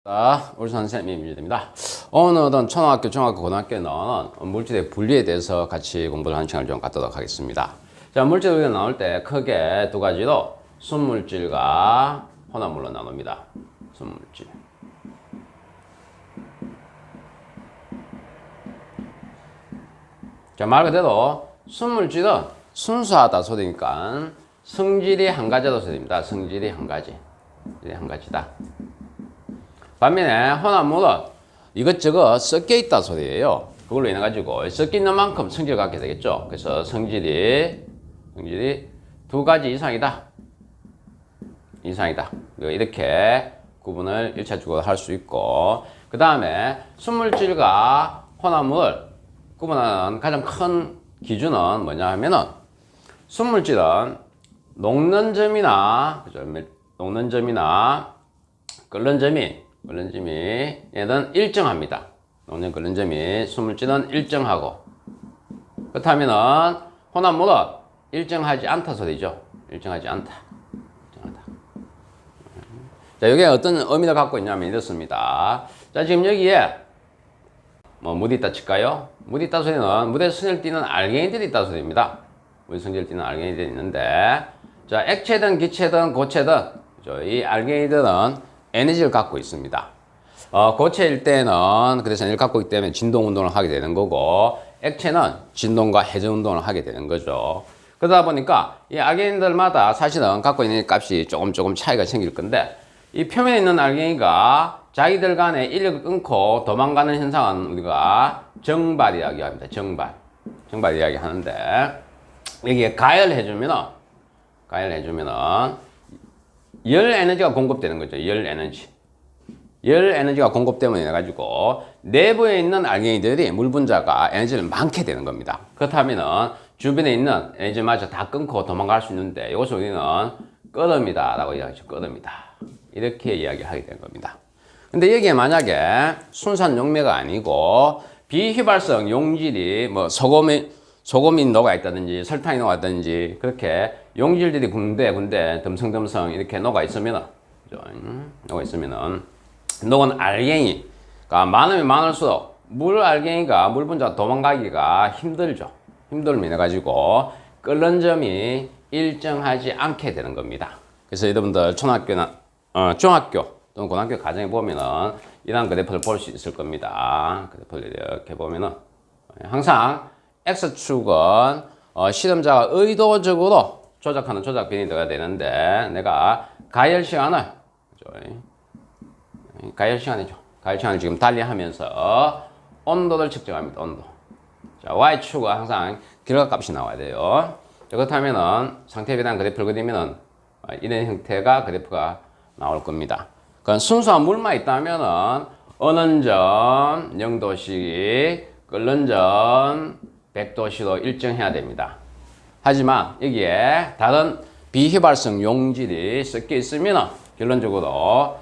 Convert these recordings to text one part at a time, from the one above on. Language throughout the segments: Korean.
울산 선생님 임유재입니다. 오늘은 초등학교, 중학교, 고등학교는 물질의 분리에 대해서 같이 공부를 하는 시간을 좀 갖도록 하겠습니다. 자, 물질 분리가 나올 때 크게 두 가지로 순물질과 혼합물로 나눕니다. 순물질. 자, 말 그대로 순물질은 순수하다 소리니까 성질이 한 가지로 소리입니다. 성질이 한 가지. 한 가지다. 반면에 혼합물은 이것저것 섞여 있다 소리예요. 그걸로 인해 가지고 섞여 있는 만큼 성질을 갖게 되겠죠. 그래서 성질이 두 가지 이상이다. 이렇게 구분을 1차적으로 할 수 있고, 그 다음에 순물질과 혼합물을 구분하는 가장 큰 기준은 뭐냐 하면은, 순물질은 녹는 점이나 끓는 점이 얘는 일정합니다. 녹는 끓는 점이 순물질은 일정하고, 그렇다면은 혼합물은 일정하지 않다 소리죠. 일정하지 않다. 자, 이게 어떤 의미를 갖고 있냐면 이렇습니다. 자, 지금 여기에 물이 있다 칠까요? 물이 있다 소리는 물에 성질 띠는 알갱이들이 있다 소리입니다. 물에 성질 띠는 알갱이들이 있는데, 자, 액체든 기체든 고체든 이 알갱이들은 에너지를 갖고 있습니다. 고체일 때는 그래서 에너지를 갖고 있기 때문에 진동 운동을 하게 되는 거고, 액체는 진동과 회전 운동을 하게 되는 거죠. 그러다 보니까 이 알갱이들마다 사실은 갖고 있는 값이 조금 차이가 생길 건데, 이 표면에 있는 알갱이가 자기들 간의 인력을 끊고 도망가는 현상은 우리가 정발 이야기합니다. 정발 이야기 하는데, 여기에 가열해주면은 열 에너지가 공급되는 거죠. 열 에너지가 공급되면 해가지고 내부에 있는 알갱이들이 물 분자가 에너지를 많게 되는 겁니다. 그렇다면은 주변에 있는 에너지마저 다 끊고 도망갈 수 있는데, 이것을 우리는 끓음이다 라고 이야기하죠. 끓음이다. 이렇게 이야기하게 된 겁니다. 근데 여기에 만약에 순수한 용매가 아니고 비휘발성 용질이 소금이 녹아 있다든지 설탕이 녹아 있다든지 그렇게 용질들이 군데 듬성듬성 이렇게 녹아 있으면은 녹은 알갱이가 많으면 많을수록 물 분자가 도망가기가 힘들죠. 힘들면 해가지고 끓는 점이 일정하지 않게 되는 겁니다. 그래서 여러분들 중학교 또는 고등학교 과정에 보면은 이런 그래프를 볼 수 있을 겁니다. 그래프를 이렇게 보면은 항상 X축은 실험자가 의도적으로 조작하는 조작 변이가 되는데, 내가 가열 시간을 지금 달리하면서 온도를 측정합니다. 온도. 자, Y축은 항상 결과값이 나와야 돼요. 그렇다면은 상태 변화 그래프를 그리면은 이런 형태가 그래프가 나올 겁니다. 그건 순수한 물만 있다면은 어는 점 0도씨, 끓는 점 100도씨로 일정해야 됩니다. 하지만 여기에 다른 비휘발성 용질이 섞여 있으면 결론적으로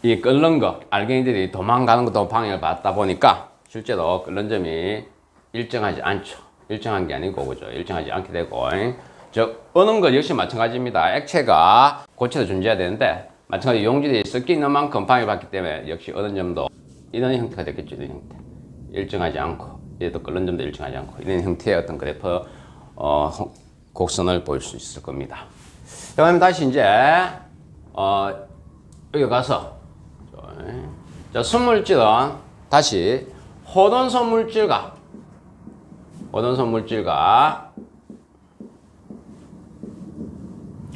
이 끓는 거, 알갱이들이 도망가는 것도 방해를 받다 보니까 실제로 끓는 점이 일정하지 않죠. 일정한 게 아니고, 그죠? 일정하지 않게 되고, 즉 어는 것 역시 마찬가지입니다. 액체가 고체도 존재해야 되는데 마찬가지로 용질이 섞여 있는 만큼 방해받기 때문에 역시 어는 점도 이런 형태가 되겠죠. 이런 형태. 일정하지 않고, 얘도 끓는 점도 일정하지 않고, 이런 형태의 어떤 그래프 곡선을 볼 수 있을 겁니다. 자, 그럼 다시 이제 여기 가서 자, 순물질은 다시 호돈성 물질과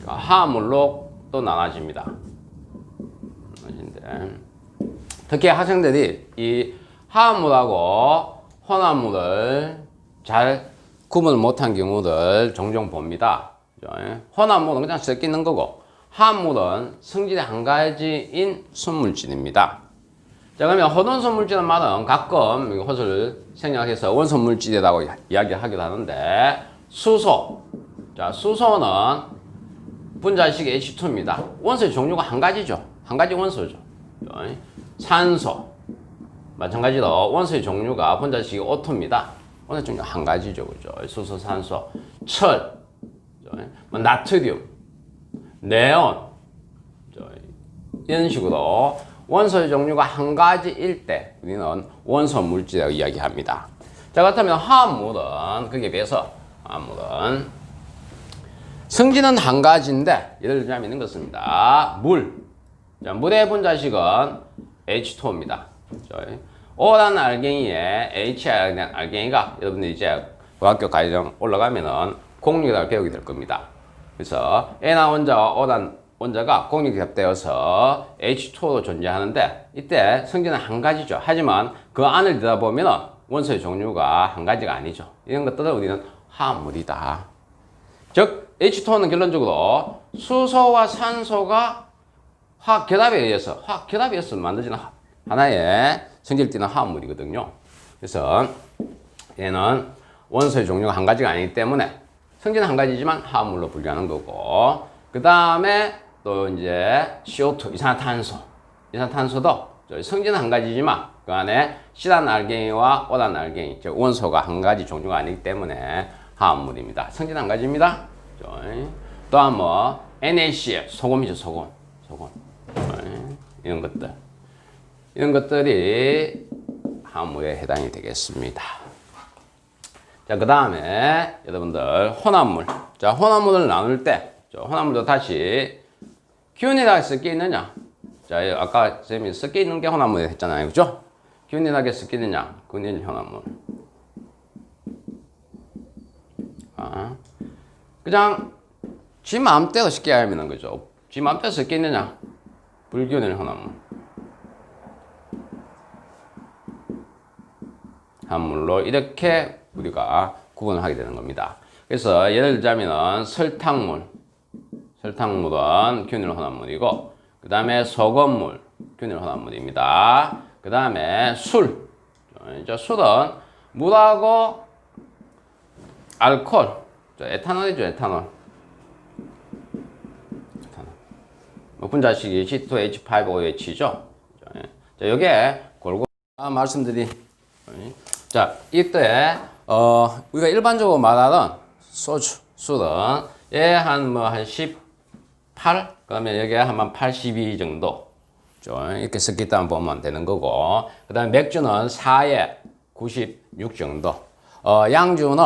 화합물로 또 나눠집니다. 특히 학생들이 이 화합물하고 혼합물을 잘 구분을 못한 경우를 종종 봅니다. 혼합물은 그냥 섞여 있는 거고, 화합물은 성질의 한 가지인 순물질입니다. 자, 그러면 호돈성 물질은 말은 가끔 이것을 생략해서 원소 물질이라고 이야기하기도 하는데, 수소. 자, 수소는 분자식이 H2입니다. 원소의 종류가 한 가지죠. 한 가지 원소죠. 산소. 마찬가지로 원소의 종류가 분자식이 O2입니다. 원소의 종류 한 가지죠. 그죠? 수소, 산소, 철, 나트륨, 네온, 이런 식으로 원소의 종류가 한 가지일 때 우리는 원소 물질이라고 이야기합니다. 자, 그렇다면 화합물은 거기에 비해서 화합물은 성질은 한 가지인데 예를 들자면 이런 것입니다. 물. 자, 물의 분자식은 H2O입니다. O라는 알갱이에 H라는 알갱이가 여러분들 이제 고등학교 과정 올라가면은 공유를 배우게 될 겁니다. 그래서 N한 원자와 O란 원자가 공유가 합되어서 H2O로 존재하는데 이때 성질은 한 가지죠. 하지만 그 안을 들여다보면 원소의 종류가 한 가지가 아니죠. 이런 것들을 우리는 화합물이다. 즉 H2O는 결론적으로 수소와 산소가 화학결합에 의해서 만들어지는 하나의 성질 띠는 화합물이거든요. 그래서 얘는 원소의 종류가 한 가지가 아니기 때문에 성질은 한 가지지만 화합물로 분류하는 거고, 그 다음에 또 이제 CO2 이산화탄소도 성질은 한 가지지만 그 안에 C란 알갱이와 O란 알갱이, 즉 원소가 한 가지 종류가 아니기 때문에 화합물입니다. 성질은 한 가지입니다. 또한 뭐 NaCl 소금이죠. 소금. 이런 것들이 화합물에 해당이 되겠습니다. 자, 그 다음에 여러분들 혼합물. 자, 혼합물을 나눌 때 혼합물도 다시 균일하게 섞여 있느냐. 자, 아까 선생님이 섞여 있는 게 혼합물이 했잖아요. 그죠? 균일하게 섞여 있느냐. 균일 혼합물. 그냥 지 마음대로 섞여 하면 거죠. 지 마음대로 섞여 있느냐. 불균일 혼합물. 합물로 이렇게 우리가 구분을 하게 되는 겁니다. 그래서 예를 들자면 설탕물은 균일 혼합물이고, 그 다음에 소금물 균일 혼합물입니다. 그 다음에 술은 물하고 알코올, 에탄올이죠. 에탄올. 분자식이 C2H5OH죠. 자, 요게 골고루 말씀드린. 자, 이때 우리가 일반적으로 말하는 소주, 술은 얘 한 18, 그러면 여기에 한 82 정도 이렇게 섞였다면 보면 되는 거고, 그 다음에 맥주는 4에 96 정도, 양주는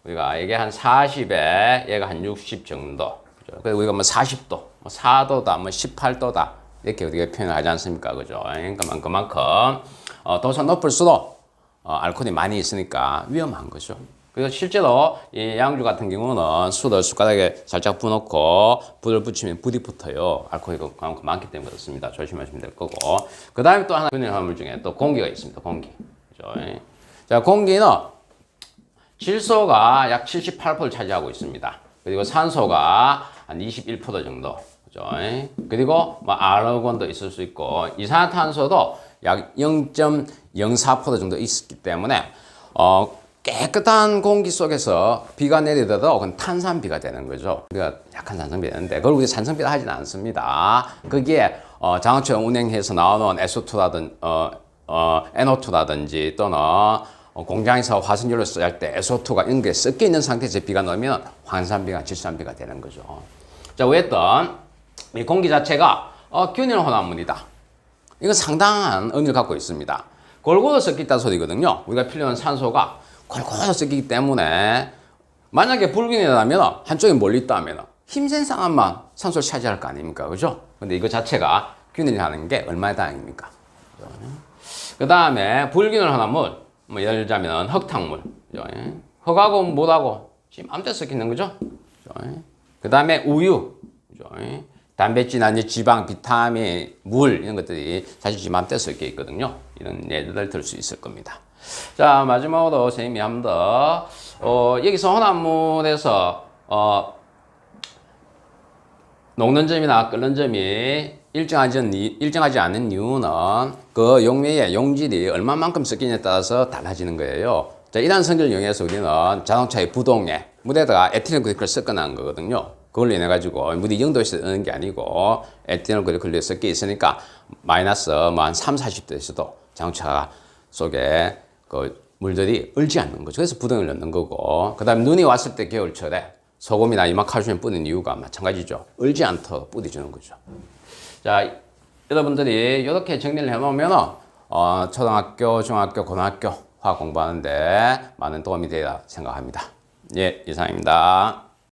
우리가 이게 한 40에 얘가 한 60 정도, 그래서 우리가 뭐 40도, 4도다, 뭐 18도다 이렇게 우리가 표현을 하지 않습니까? 그죠? 그러니까 그만큼 도수가 높을수록 알코올이 많이 있으니까 위험한 거죠. 그래서 실제로 이 양주 같은 경우는 술을 숟가락에 살짝 부어놓고 불을 붙이면 불이 붙어요. 알코올이 그만큼 많기 때문에 그렇습니다. 조심하시면 될 거고. 그 다음에 또 하나 균일 화합물 중에 또 공기가 있습니다. 공기. 그죠? 자, 공기는 질소가 약 78%를 차지하고 있습니다. 그리고 산소가 한 21% 정도. 그죠? 그리고 뭐 아르곤도 있을 수 있고, 이산화탄소도 약 0.04% 정도 있기 때문에 깨끗한 공기 속에서 비가 내리더라도 그건 탄산비가 되는 거죠. 우리가 약한 산성비 되는데 그걸 우리 산성비라 하지는 않습니다. 거기에 자동차 운행해서 나오는 SO2라든지 NO2라든지 또는 공장에서 화석연료 쌀 때 SO2가 이런 게 섞여 있는 상태에서 비가 넣으면 황산비가 질산비가 되는 거죠. 자, 어쨌든 이 공기 자체가 균일 혼합물이다. 이건 상당한 의미를 갖고 있습니다. 골고루 섞여 있다는 소리거든요. 우리가 필요한 산소가 골고루 섞이기 때문에 만약에 불균이라면 한쪽에 멀리 있다면 힘센 사람만 산소를 차지할 거 아닙니까? 그죠? 근데 이거 자체가 균일하는 게 얼마나 다행입니까? 그 다음에 불균일 혼합물, 뭐 예를 들자면 흙탕물. 흙하고 물하고 지금 아무데나 섞이는 거죠? 그 다음에 우유. 단백질, 아니 지방, 비타민, 물 이런 것들이 사실 지 맘대로 섞여 있거든요. 이런 예들을 들 수 있을 겁니다. 자, 마지막으로 선생님이 한 번 더 여기서 혼합물에서 녹는 점이나 끓는 점이 일정하지 않은 이유는 그 용매의 용질이 얼마만큼 섞이냐에 따라서 달라지는 거예요. 자, 이러한 성질을 이용해서 우리는 자동차의 부동에 물에다가 에틸렌 글리콜을 섞어놓은 거거든요. 그걸로 인해 가지고 물이 0도에서 뜨는 게 아니고 에틸렌 글리콜이 섞여 있으니까 마이너스 뭐 한 3, 40도에서도 자동차 속에 그 물들이 얼지 않는 거죠. 그래서 부동을 넣는 거고, 그 다음에 눈이 왔을 때 겨울철에 소금이나 이마칼슘 뿌리는 이유가 마찬가지죠. 얼지 않도록 뿌려주는 거죠. 자, 여러분들이 이렇게 정리를 해놓으면 초등학교, 중학교, 고등학교 화학 공부하는데 많은 도움이 되리라 생각합니다. 예, 이상입니다.